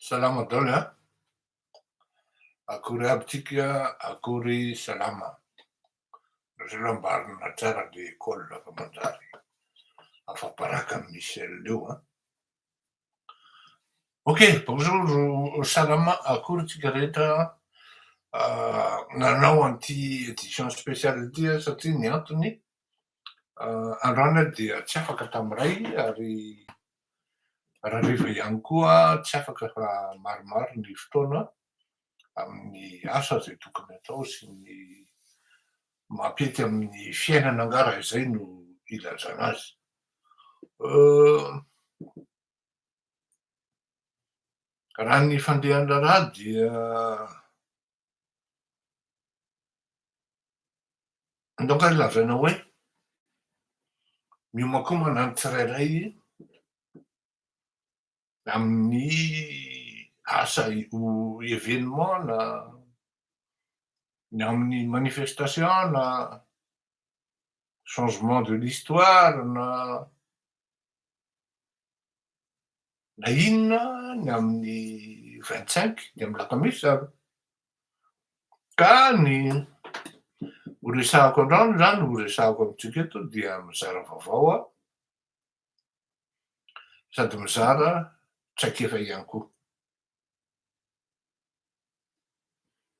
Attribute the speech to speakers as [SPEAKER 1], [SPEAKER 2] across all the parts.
[SPEAKER 1] Salama daholo a. Akory abitsika, akory salama. Zareo aloha ambarina tsara le école fa manjary afaparaka amin'ny Michel leo a. Ok, bonjour salama, akory tsika rehetra. Nanao an'ity édition spéciale ity a satria ny antony androany dia tsy afaka tamin'ray ary rahariva ihany koa tsy afaka fa maromaro ny fotoana amin'ny asa zay tokony atao sy ny mampety amin'ny fiainana angara izay no ilazana azy. Raha ny fandehan-draharaha dia andaoka lazaina hoe miomakomana ny tsirairay amin'ny asa événement na ny amin'ny manifestation na changement de l'histoire na inona ny amin'ny 25 ny amin'ny lakamisy zany. Ka ny ho resahako androany zany ho resahako amintsika eto dia mizara vaovao a sady mizara traikefa ihany koa.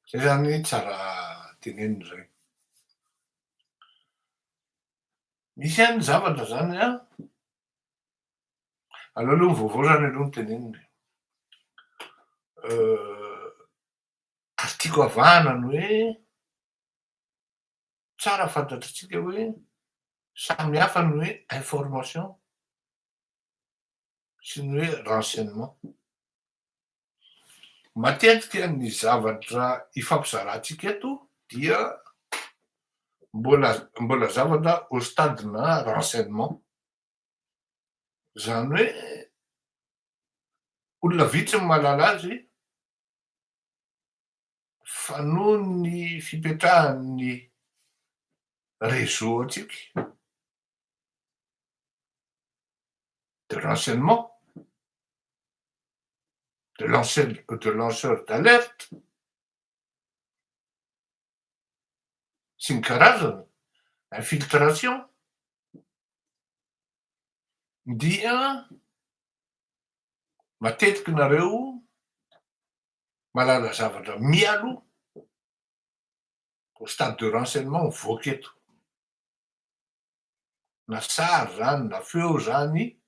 [SPEAKER 1] Zay zany tsara tenenina zay. Misy any zavatra zany a aloha vaovao zany aloha no tenenina. Ary tiako havahana ny hoe tsara fantatritsika hoe samy hafa ny hoe information sy ny hoe renseignement. Matetika ny zavatra ifampizarantsika eto dia mbola zavatra au stade-na renseignement. Zany hoe olona vitsy ny mahalala azy fa noho ny fipetrahan'ny réseau antsika de renseignement, de lanceur d'alerte sy ny karazany, infiltration dia matetiky nareo mahalala zavatra mialo au stade de renseignement mivoaka eto. Na sary zany na feo zany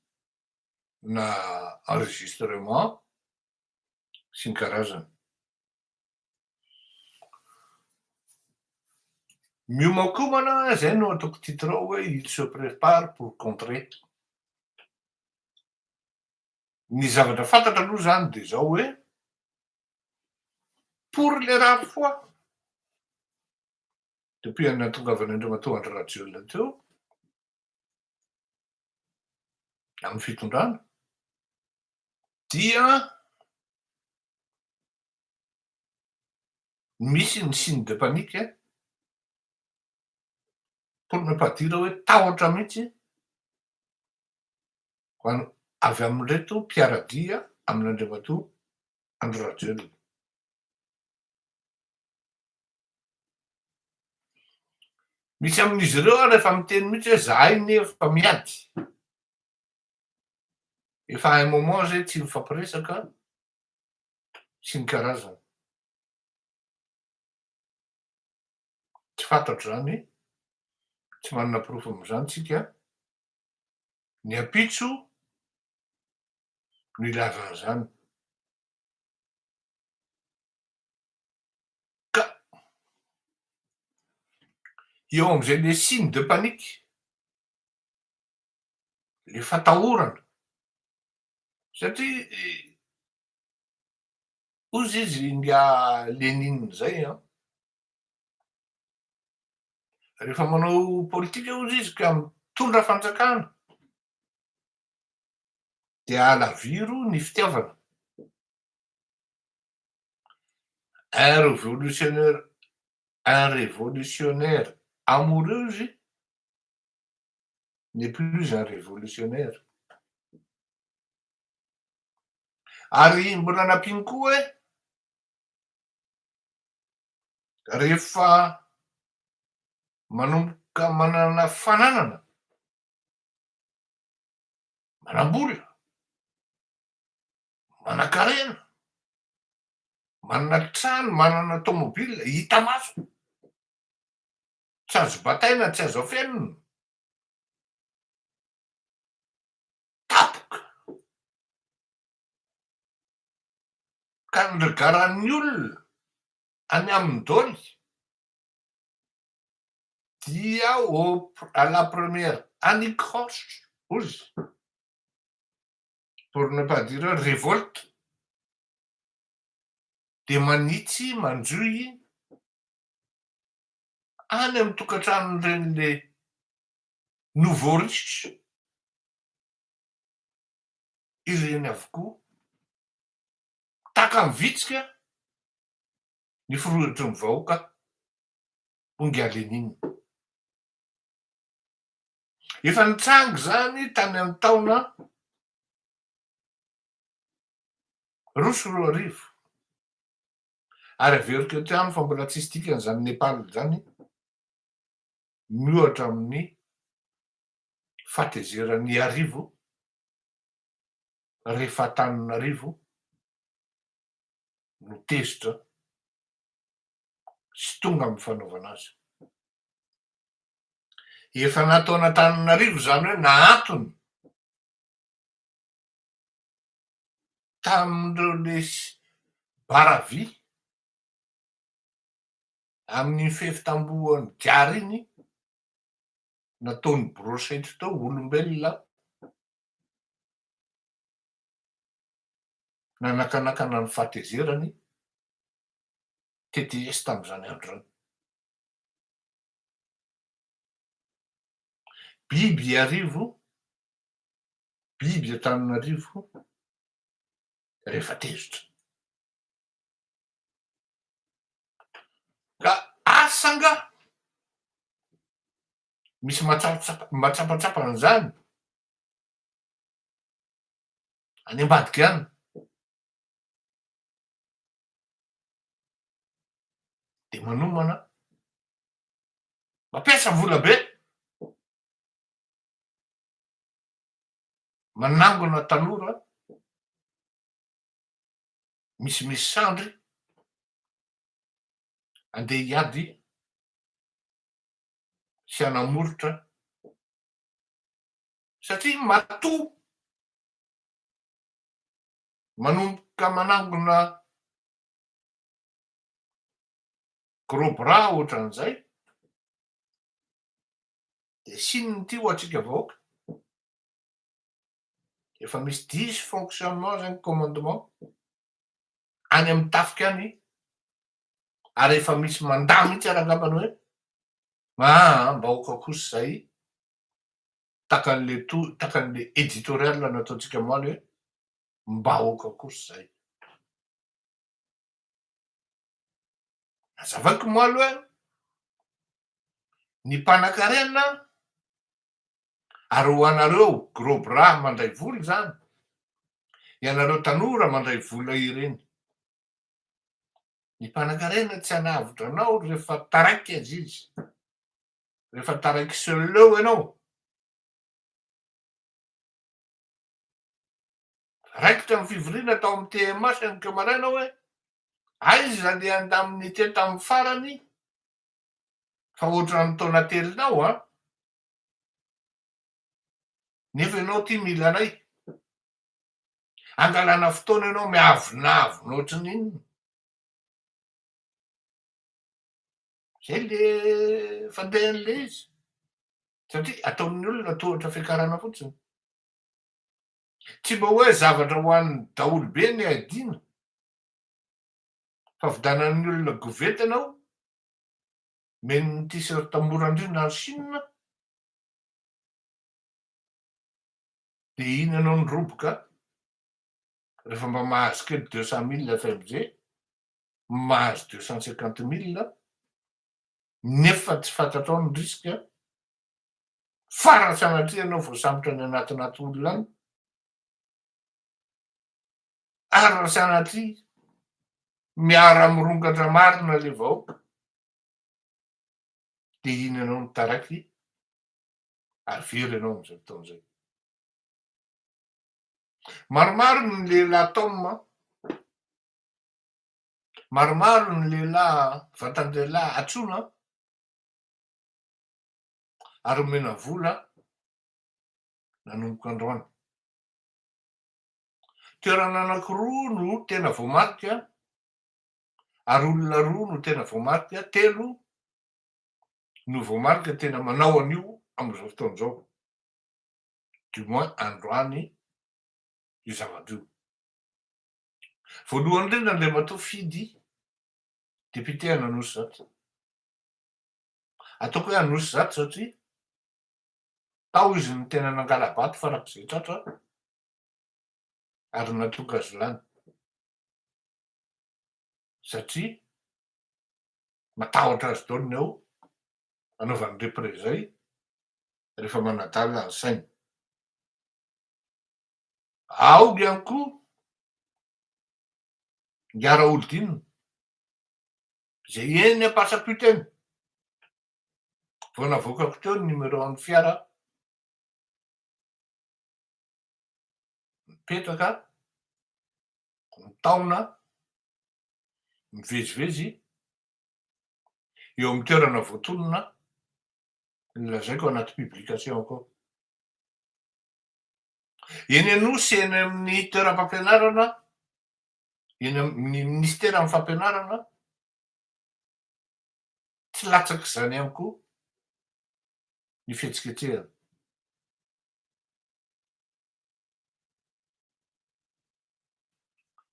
[SPEAKER 1] na enregistrement sy ny karazany. Miomakomana zay no ataoko titre hoe il se prépare pour contrer. Ny zavatra fantatra aloha zany de zao hoe pour les rares fois depuis nahatongavan'Andriamatoa Andry Rajoelina teo amin'ny fitondrana dia misy ny signe de panique pour ne pas dire hoe tahotra mihitsy ho avy amin'reto mpiaradia amin'Andriamatoa Andry Rajoelina. Misy amin'izy ireo rehefa miteny mihitsy hoe zahay ne efa miady. Efa un moment zay tsy mifampiresaka sy ny karazany. Tsy fantatro zany, tsy manana proof am'zany tsika. Ny ampitso no ilaza an'zany. Ka eo am'zay le signe de panique, le fatahorana satria ozy izy nga Lénine zay a, rehefa manao politika ozy izy ka mitondra fanjakana de alaviro ny fitiavana. Un révolutionnaire amoureuse n'est plus un révolutionnaire. Ary mbola nampino koa hoe rehefa manomboka manana fananana, manam-bola, manan-karena, manana trano, manana tômôbila, hita maso. Tsy azo bataina, tsy azo afenina. Tapoka. Ka ny regaran'ny olona any amin'ny Dôly dia à la première anicroche ozy, pour ne pas dire révolte, de manitsy mandroy any amin'ny tokantranon'ireny le nouveau riche ireny avokoa, taka mivitsika ny firohatry ny vahoaka onga Lenina. Efa nitsangy zany tany amin'ny taona 2010 ary averiko eto ihany fa mbola tsisy dikan'izany Nepal zany miohatra amin'ny fahatezerany arivo rehefa Antananarivo no tezitra sy tonga amin'ny fanaovana azy. Efa nataona Antananarivo zany hoe naantony tamin'ireo le baravy amin'ny fefy tambohany diary iny nataony brochety tao olombelona nanakanakana ny fahatezerany TTS tamin'izany andro zany. Biby arivo, biby Antananarivo rehefa tezitra. Ka asa nga misy matsapatsapa an'izany any ambadika any, de manomana mampiasa vola be, manangona tanora misy sandry andeha hiady sy hanamoritra satria matoa manomboka manangona gros bras ohatran'izay de sinony ty ho atsika vahoaka. Efa misy dysfonctionnement zany commandement any amin'ny tafika any, ary efa misy mandà mihitsy arangambany hoe mbahoaka kosa zay takan'le éditorial nataontsika moaly hoe mbahoaka kosa zay. Hazavaiko moaly hoe ny mpanan-karena ary ho anareo gros bras mandray vola zany, ianareo tanora mandray vola ireny, ny mpanan-karena tsy hanavitra anao rehefa taraiky azy izy, rehefa taraiky seleo ianao, raikitra amin'ny fivoriana tao amin'ny TMA seniko maraina hoe aiza le andamin'ny te tamin'ny farany fa ohatrany taona telinao nefa ianao ty mila anay, angalana fotoana ianao miavonavona ohatran'inona. Zay le fandehan'le izy satria ataon'ny olona tohatra fiakarana fotsiny, tsy mba hoe zavatra ho an'ny daolobe ny adiana fa vidanan'ny olona govety ianao meny ny t-shirt morandrina ny Chine de iny ianao ny roboka rehefa mba mahazo kely 200 000 FMG, mahazo 250 000 nefa tsy fantatrao ny risque farany sanatria ianao voasambotra ny anatinaty olona any Ary sanatria miara-mirongatra marina le vahoaka de iny ianao no taraiky ary very ianao am'izay fotoan'izay. Maromaro ny lehilahy taoma, maromaro ny lehilahy vatan-dehilahy atsoina ary omena vola nanomboka androany. Toerana anankiroa no tena voamarika ary olona roa no tena voamarika, telo no voamarika tena manao an'io am'izao fotoan'izao, du moins androany io zavatra io. Voalohany indrindra Andriamatoa Fidy, député an'Anosizato. Ataoko hoe Anosizato satria tao izy ny tena nangala-bato farak'izay tratra ary natoka azy lany. Satria matahotra azy daoly ny ao anaovany représailles rehefa manadala ny sainy. Ao ihany koa Ngara Olodinina zay eny Ampasapito eny vao navoakako teo ny numéro an'ny fiara mipetraka ny taona mivezivezy eo amin'ny toerana voatonona nilazaiko anaty publication koa. Eny Anosy eny amin'ny toeram-pampianarana, eny amin'ny ministera amin'ny fampianarana, tsy latsaky izany ihany koa ny fihetsiketsehana.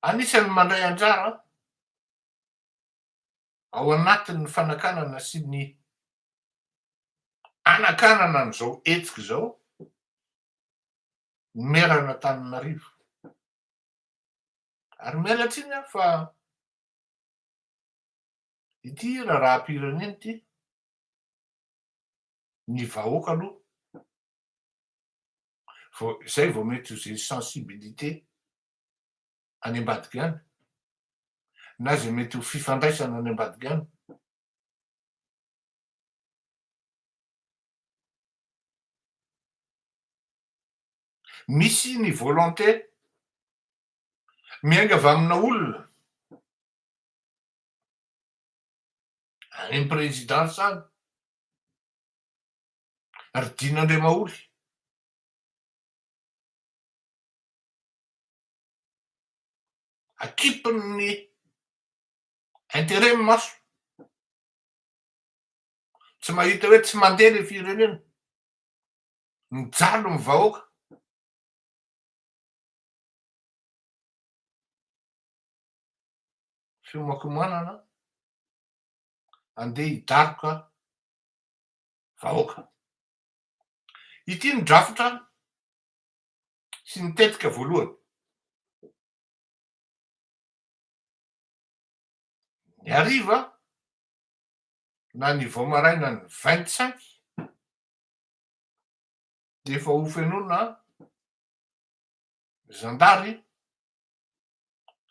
[SPEAKER 1] Anisan'ny mandray anjara ao anatin'ny fanakanana sy ny anakanana an'izao hetsika izao ny maire Antananarivo. Ary miala tsiny aho fa ity raharaham-pirenena ity ny vahoaka aloha izay vao mety ho zay sensibilité any ambadika any na zay mety ho fifandraisana any ambadika any. Misy ny volonté miainga avy amina olona any amin'ny présidence any Ridinandriamaholy akipony intérêt maso tsy mahita hoe tsy mandeha le firenena mijalo ny vahoaka fiomakomanana andeha hidaroka vahoaka. Ity ny drafitra sy nitetika voalohany. Ny hariva na ny vao maraina ny 25 de efa ho fenoina zandary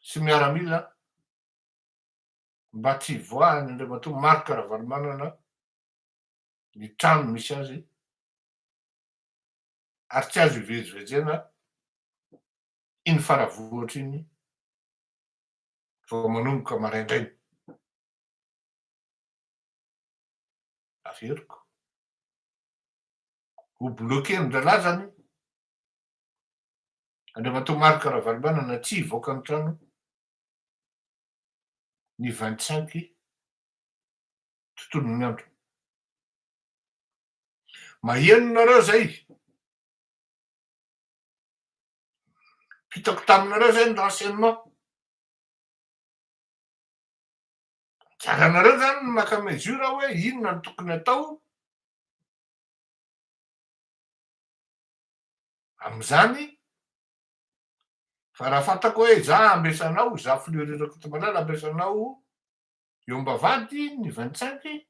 [SPEAKER 1] sy miaramila mba tsy hivoahan'ny Andriamatoa Marc Ravalomanana ny trano misy azy ary tsy azo hivezivezena iny faravohatra iny vao manomboka maraindrainy. Averiko ho bloqué ny lalahy zany Andriamatoa Marc Ravalomanana tsy hivoaka ny trano ny 25 tontolon'ny andro. Maheno nareo zay, hitako taminareo zay ny renseignement. Jaranareo zany ny maka mesure hoe inona no tokony atao am'izany, fa raha fantako hoe za ambesanao, za Fleury Rakotomalala ambesanao eo Ambavady ny 25,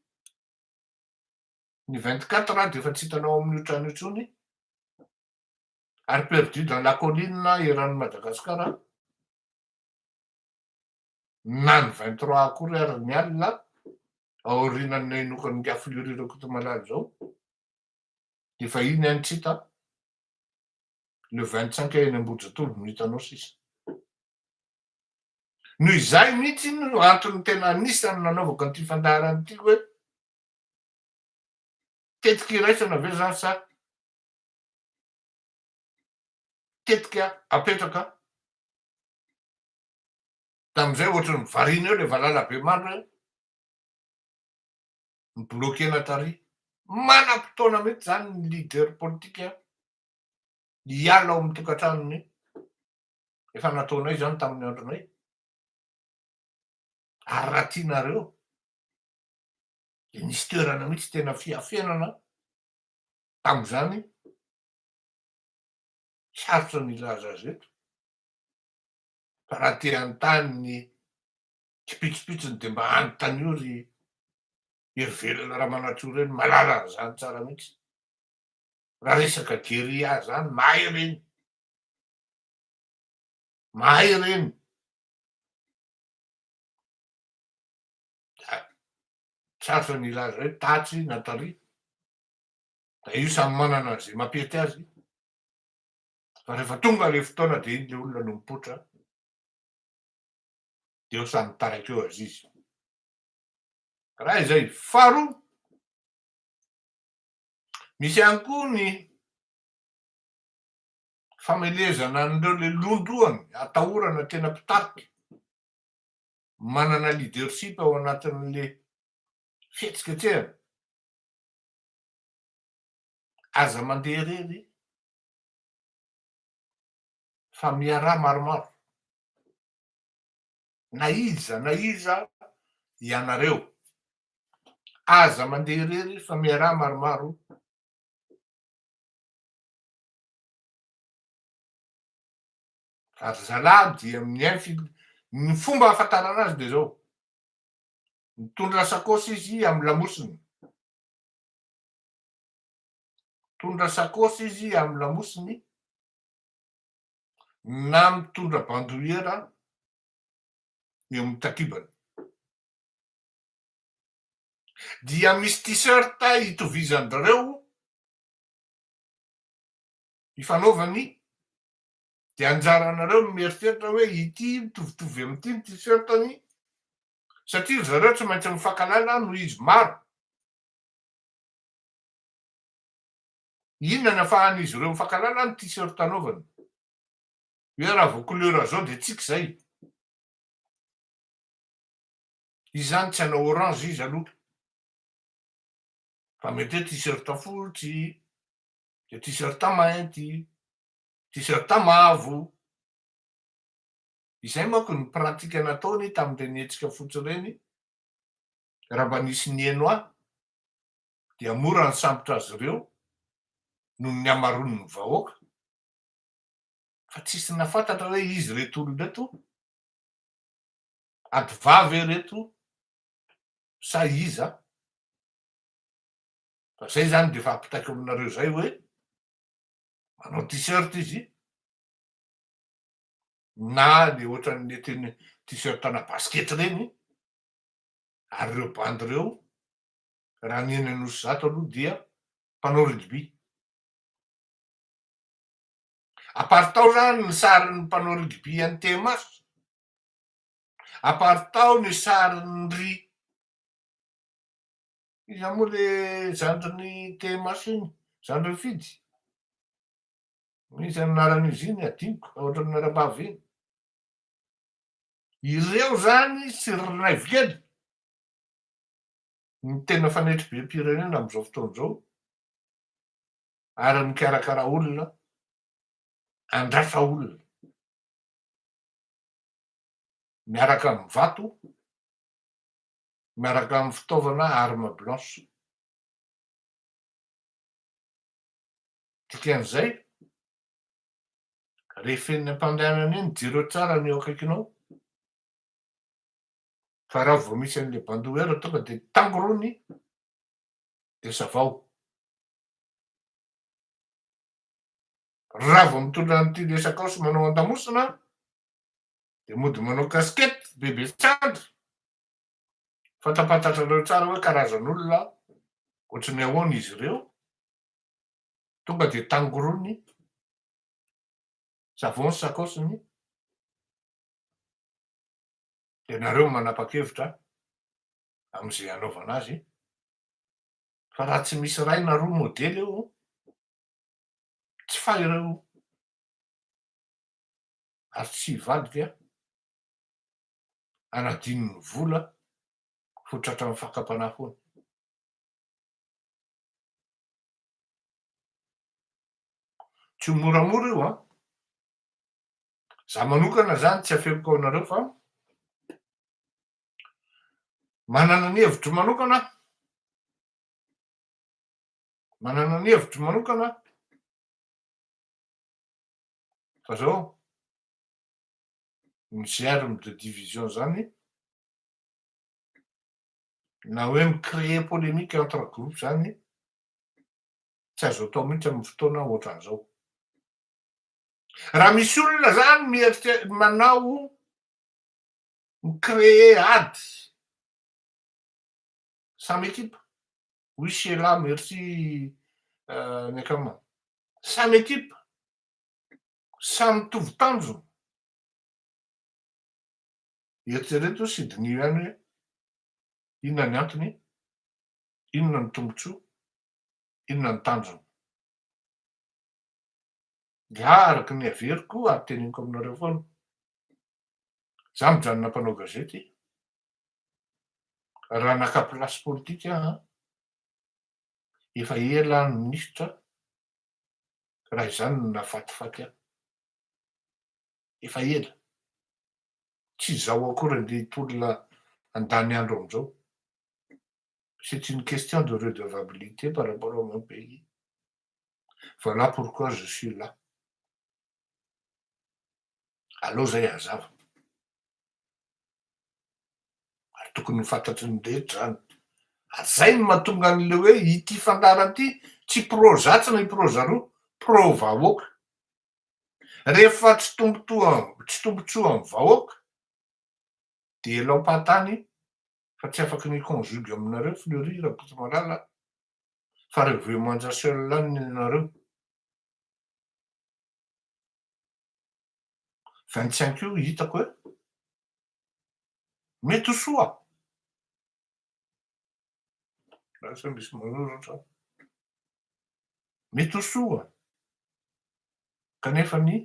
[SPEAKER 1] ny 24 raha de efa tsy hitanao amin'io trano intsony ary perdu dans la colline eran'ny Madagasikara na ny 23 akory ary-ny alina aorinanay nokany afilirirako to malala zao de fa iny any tsita le 25 eny Ambojitolo no hitanao sisa. Noho izay mihitsy no antony tena anisany nanaovako an'ity fandaharana ity hoe tetika iraisana ve zany sa tetika apetraka tam'izay ohatry ny varina eo le valala be mandro hoe miblokena tary manam-potoana mihitsy zany ny leader politika hiala ao amin'ny tokantranony efa nataonay zany tamin'ny andronay ary raha tianareo de nisy toerana mihitsy tena fiafenana tam'izany sarotra ny ilaza azy eto fa raha te hanontany ny kipitsipitsiny de mba anontany ry velona raha manatsoa reny malala an'izany tsara mihitsy raha resaka geria zany mahay reny sarotra ny ilaza hoe tatsy na tary da io samy manana an'izay mampety azy fa rehefa tonga le fotoana de iny le olona no mipotra de eo samy taraiky eo azy izy. Raha izay faharoa misy ihany koa ny famelezana an'ireo le londroany atahorana tena mpitarika manana leadership ao anatin'le fihetsiketsehana aza mandeha rery fa miaraha maromaro na iza ianareo aza mandeha rery fa miaraha maromaro ary zalahy dia ny fomba ahafantarana azy de zao mitondra sakosy izy amin'ny lamosiny na mitondra bandoliera eo amin'ny takibany dia misy t-shirt itovizan'ireo ifanaovany de anjaranareo no mieritreritra hoe ity mitovitovy amin'ity ny t-shirtany satria zareo tsy maintsy mifankalala no izy maro inona ny afahan'izy ireo mifankalala ny t-shirt anaovany hoe raha vao couleur zao de tsika zay izany tsy hanao orange izy aloha fa mety hoe t-shirt fotsy de t-shirt mainty t-shirt mavo izay manko ny pratika nataony tamin'ireny hetsika fotsy reny raha mba nisy nieno ahy dia mora ny sambotra azy ireo noho ny amaron'ny vahoaka fa tsisy nafantatra hoe izy reto olona reto ady vavy reto sa iza fa zay zany de fa ampitaiko aminareo zay hoe manao t-shirt izy na le ohatran'ny teny t-shirt ana baskety reny ary reo bandy reo raha ny eny Anosy Zato aloha dia mpanao rugby aparitao zany ny sarin'ny mpanao rugby any Tehemaso aparitao ny sarin'ny ry iza moa le zandrin'ny Tehemaso iny zandry Fidy misy anaran'izy iny adiniko ohatran'ny Narabavy iny ireo zany sy Rinaivykely ny tena fanetry be pirenena am'izao fotoana zao ary mikarakara olona andrasa olona miaraka amin'ny vato miaraka amin'ny fitaovana arme blanche dikan'izay refen'ny ampandehanana eny jereo tsara ny eo akaikinao fa raha vao misy an'le bandouliera tonga de tangorony de savao raha vao mitondra an'ity le sakaosy manao an-damosina De mody manao kaskety bebe tsandry fantapatantrareo tsara hoe karazan'olona ohatry ny ahoana izy ireo tonga de tangorony savon sakosiny de nareo manapa-kevitra am'izay anaovana azy fa raha tsy misy ray na roa modely eo tsy fa ireo ary tsy hivadika anadiny ny vola fotratra amin'ny fakapanahy foana. Tsy ho moramora io a za manokana zany tsy afeboko anareo fa manana ny hevitro manokana fa zao misy arme de division zany na hoe micréer polémique entre groupe zany tsy azo atao mihitsy amin'ny fotoana ohatran'izao. Raha misy olona zany mieritrery manao micréer ady samy équipe oui c'est là merci Nekama samy équipe samy mitovy tanjona eritrereto Sydney any hoe inona ny antony inona ny tombotsoa inona ny tanjona de araky ny averiko ary teneniko aminareo foana za mijanona mpanao gazety raha naka plasy politika aho efa ela ny minisitra raha izany no nafatifaty aho efa ela tsy zao akory andehitolona andany andro am'izao c'est une question de redevabilité par rapport à mon pays. Voilà pourquoi je suis là. Allo zay hazava ary tokony ho fantatry ny rehetra zany ary zay no mahatonga an'le hoe ity fangara ty tsy prozatsy na prozaroa pro vahoaka rehefa tsy tombotsoa amin'ny vahoaka de laom-pahatany fa tsy afaky ny conjugue aminareo Fleury Rakoto Malala fa reveo manja seul any ianareo 25 io hitako hoe mety ho soa lasa misy manorotra mety ho soa kanefa ny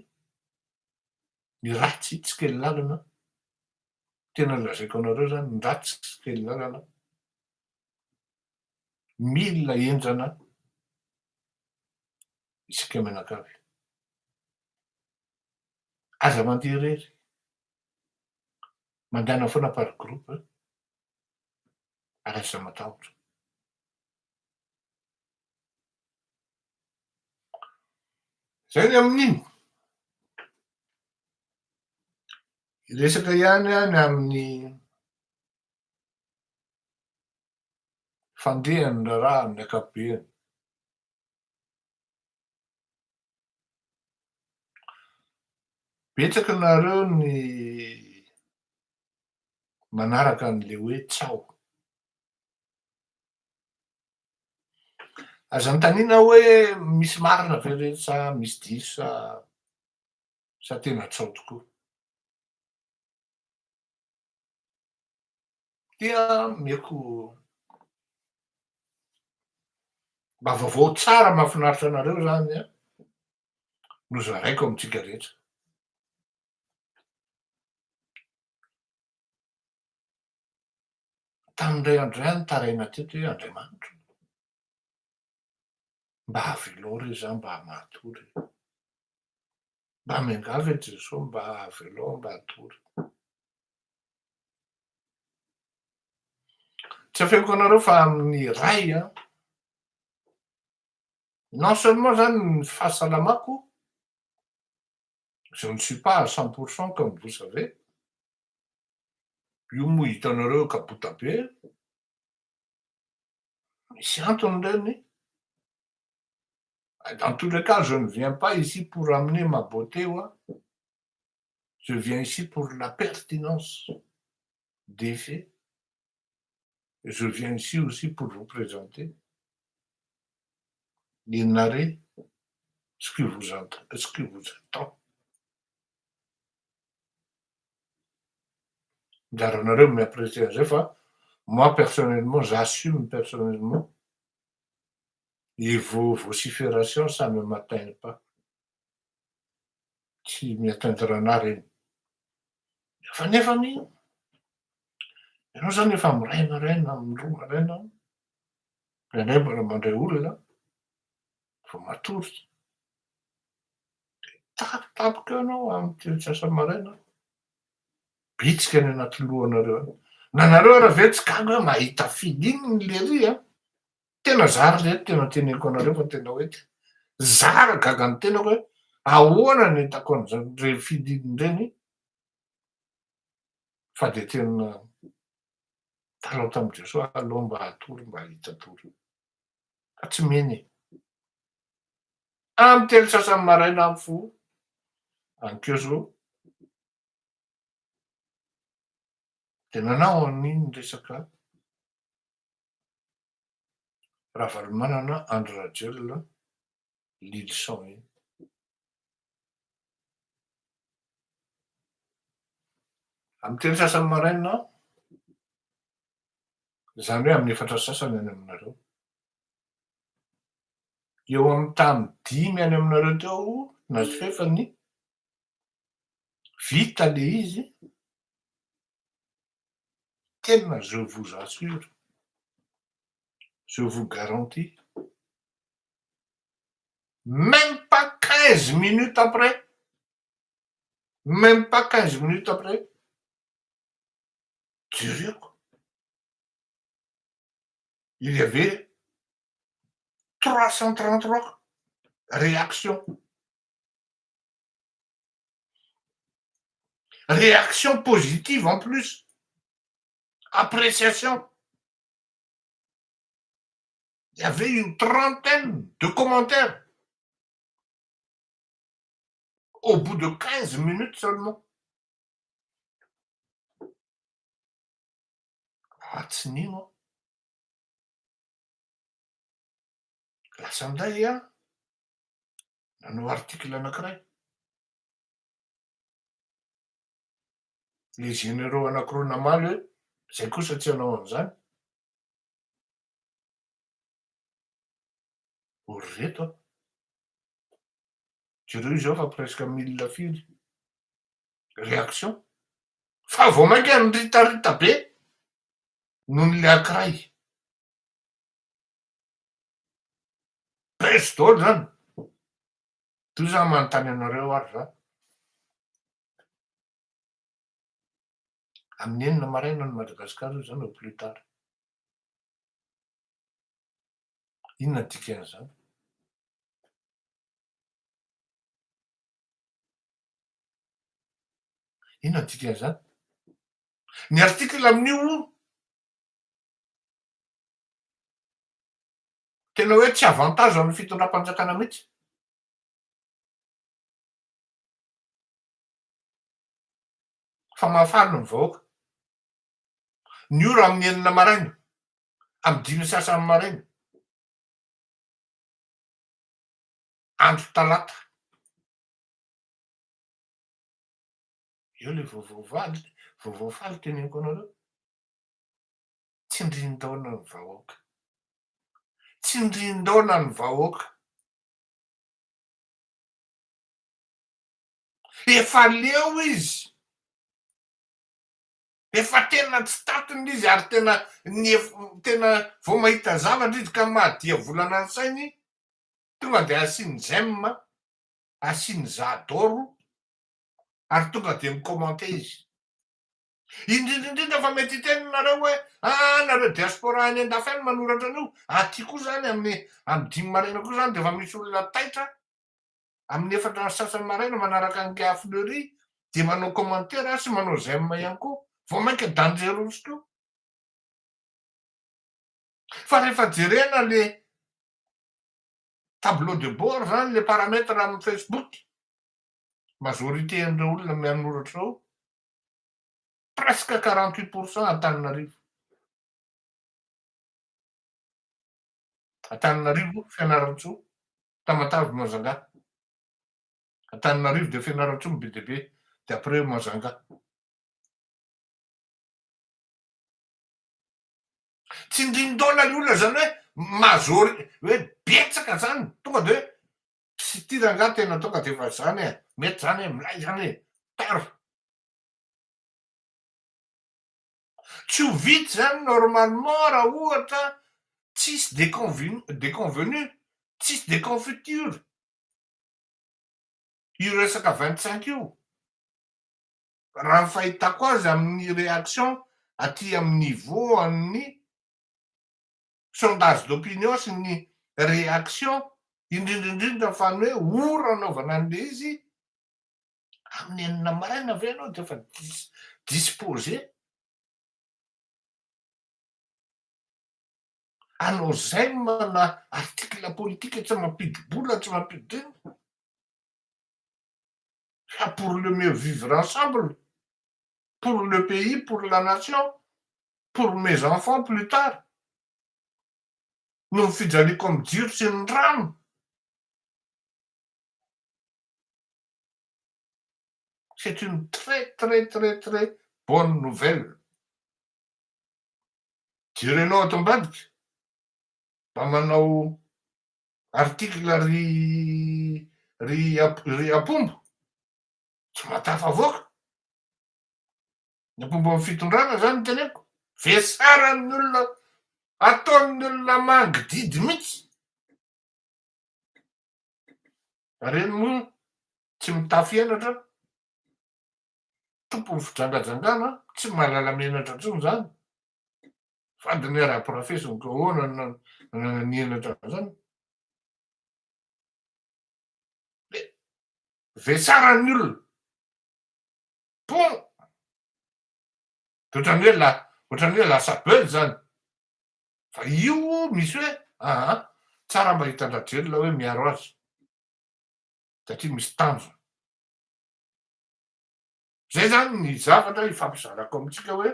[SPEAKER 1] ratsy tsy kely lalana tena lazaiko anareo zany ny ratsy tsy kely lalana milina enjana isika menakavy aza mandeha rery mandehana foana par groupe ary aza matahotra zay ny amin'iny resaka ihany any amin'ny fandehany raha amin'ny akapobeany betsaka nareo ny manaraka an'le hoe tsao aza nytanina hoe misy marina ve re sa misy diso sa tena tsao tokoa dia meko mba vaovao tsara mahafinaritra anareo zany a no zaraiko amitsika rehetra tamindray andro ihany taraina teto hoe Andriamanitra mba havelao re za mba mahatory mba miangavy e Jesosy mba havelao mba hatory tsy afehiko anareo fa amin'ny ray a non seulement zany ny fahasalamako je ne suis pas à 100% comme vous savez io moa hitanareo kapota be misy antony reny dans tous les cas je ne viens pas ici pour amener ma beauté oa Je viens ici pour la pertinence des faits. Je viens ici aussi pour vous présenter les narrer ce que vous attend. Daranareo miapprécier an'izay fa moi personnellement, j'assume personnellement et vos vociférations, ça ne m'atteint pas. Tsy miatteindre anahy reny. Fa nefany ianao zany efa miray maraina, miroa maraina, indraindray mbola mandray olona, vao matory. Tampotampoka eo ianao amin'ny toetr'asa maraina. Bitsika any anaty lohanareo any. Nanareo raha ve tsy gaga hoe mahita fidininy le ry a? Tena zara reto tena teneniko anareo fa tena hoe zara gaga ny tenako hoe ahoana ny hitako an'ireny fidininy ireny fa de tena talao tamin'i Jesosy aloha mba hatory mba hahita tory. Fa tsy meny e. Amin'ny telo sasany maraina amin'ny fo, ankeo zao de nanao an'iny resaka ravalomanana Andry Rajoelina Lilson iny. Amin'ny telo sasany maraina, zany hoe amin'ny efatra sasany any aminareo. Eo amin'ny tamin'ny 5 any aminareo teo na sy fefany, vita le izy, tena je vous assure, je vous garantis, même pas 15 minutes après, même pas 15 minutes après, sérieux quoi. Il y avait 333 réactions. Réactions positives en plus. Appréciation. Il y avait une trentaine de commentaires. Au bout de 15 minutes seulement. Atsinino. Lasa minday a nanao article anankiray. Les généraux anankiroa namaly hoe zay kosa tsy hanao an'izany. Ory reto a. Jereo izy ao fa presque 1000 firy réaction. Fa vao mainka niritarita be noho n'le ankiray. Presto zany. Toy zany manontany anareo ary zany. Amin'ny enina maraina ny Madagasikara io zany au plus tard. Inona dikan'izany? Inona dikan'izany? Ny article amin'io tena hoe tsy avantage amin'ny fitondram-panjakana mihitsy. Fa mahafaly ny vahoaka. Ny ora amin'ny enina maraina, amin'ny 5 sasany maraina, andro talata. Eo le vaovao faly teneniko anareo. Tsindrin-daona ny vahoaka. Tsindrin-daona ny vahoaka. Efa leo izy. Efa tena tsy tatiny izy ary tena vao mahita zavatra izy ka mahadia volana ny sainy, tonga de asiany j'aime, asiany j'adore, ary tonga de micommente izy. Indrindrindrindra fa mety hitenonareo hoe nareo diaspora any andafy any manoratra an'io. Aty koa zany amin'ny 5 maraina koa zany de efa misy olona taitra amin'ny efatra sasany maraina manaraka an'ke Fleury de manao commentaire sy manao j'aime ihany koa. Vao mainka dangereux tokoa. Fa rehefa jerena le tableau de bord zany le paramètre amin'ny Facebook, majorité andreo olona mianoratra ao presque 48% Antananarivo. Antananarivo Fianarantsoa, Tamatavy Majunga. Antananarivo dia Fianarantsoa be dia be, dia après Majunga. Tsy indrindra ilay olona zany hoe betsaka zany tonga dia hoe tsy tia rangahy tena tonga dia efa zany e, mety zany e, milay zany e, taro. Tsy ho vitsy zany normalement raha ohatra tsisy déconvenu, tsisy déconfiture. Io resaka 25 io. Raha ny fahitako azy amin'ny réaction aty amin'ny niveau an'ny sondage d'opinion sy ny réaction indrindrindrindra fa ny hoe ora anaovana an'le izy amin'ny enina maraina ve ianao dia efa disposé. Anao zay mana article politique tsy mampidi-bola tsy mampidi-drino. Fa pour le mieux vivre ensemble, pour le pays, pour la nation, pour mes enfants plus tard. No fijaliako amin'ny jiro sy ny rano. C'est une très très très très bonne nouvelle. Jerenao ato ambadika mba manao article ry apombo tsy matafavoaka. Ny apombo amin'ny fitondrana zany teneko vesaran'ny olona ataon'ny olona mangididy mihitsy. Reny moa tsy mitafy henatra, tompony fijangajangana tsy mahalala menatra intsony zany. Fady ny ara-profesiny ko ahoana ny henatra zany. Vesaran'ny olona. Pon! Ohatran'ny hoe lasa beuzy zany. Fa io misy hoe tsara mba hitandrajelona hoe miaro azy. Satria misy tanjona. Zay zany ny zavatra ifampizarako amintsika hoe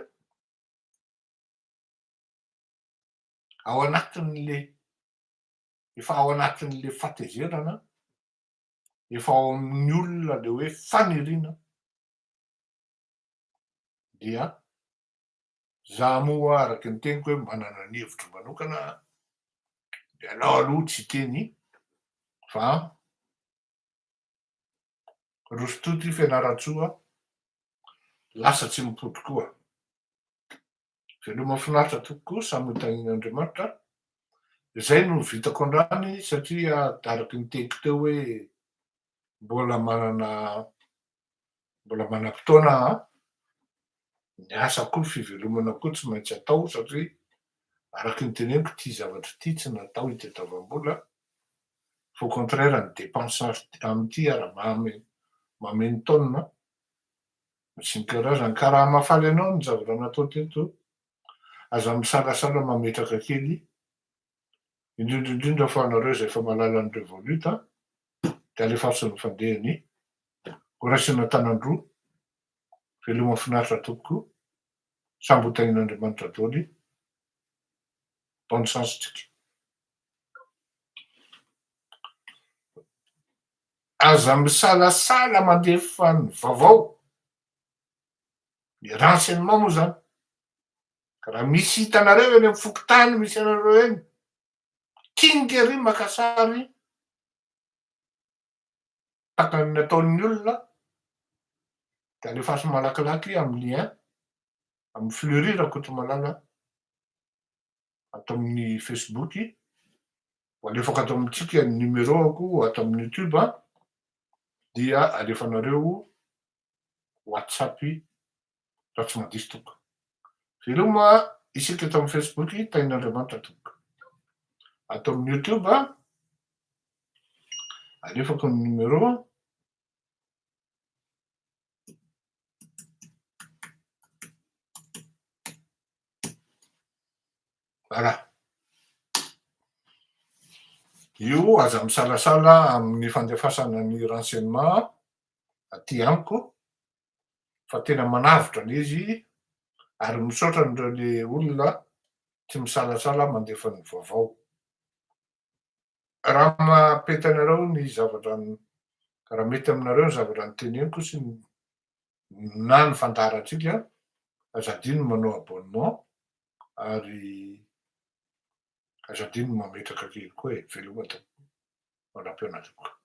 [SPEAKER 1] efa ao anatin'le fatezerana, efa ao amin'ny olona le hoe faniriana dia za moa araky ny teniko hoe manana ny hevitro manokana dia alao aloha tsy teny fa Rosototo Fianarantsoa lasa tsy mipody koa. Veloma mahafinaritra tokoa samy hotanin'Andriamanitra. Zay no vitako andrany satria araky ny teko teo hoe mbola manam-potoana ny asa koa fivelomana koa tsy maintsy atao satria araky ny teneniko ty zavatra ty tsy natao hitadiavam-bola. Fa au contraire ny dépensage amin'ity mameno taonina sy ny karazany ka raha mahafaly anao ny zavatra natao teto aza misalasala mametraka kely indrindrindrindra fa anareo zay efa mahalala an'ireo vaoluta dia alefaso ny fandehany Horaisina Tanandroa. Veloma mahafinaritra tokoa samby hotanin'Andriamanitra daholo. Bonne chance tsika. Aza misalasala mandefa ny vaovao ny renseignement moa zany ka raha misy hitanareo eny amin'ny fokotany misy anareo eny kingy ery maka sary taka ny nataon'ny olona dia alefaso malakilaky amin'ny lien amin'ny fleury raha koa malala ato amin'ny Facebook ho alefaka ato amintsika ny numéroako ato amin'ny YouTube dia alefanareo WhatsApp raha tsy madiso tokoa. Veloma isika ato amin'ny Facebook Tain'Andriamanitra tokoa. Ato amin'ny YouTube alefako ny numéro voilà. Io aza misalasala amin'ny fandefasana ny renseignement aty amiko fa tena manavotra n'izy ary misaotra an'ireo le olona tsy misalasala mandefa ny vaovao. Raha mampety anareo ny zavatra raha mety aminareo ny zavatra noteneniko sy na ny fandaharatsika, azadino manao abonnement ary azadino mametraka kely koa e, veloma manam-peona tokoa.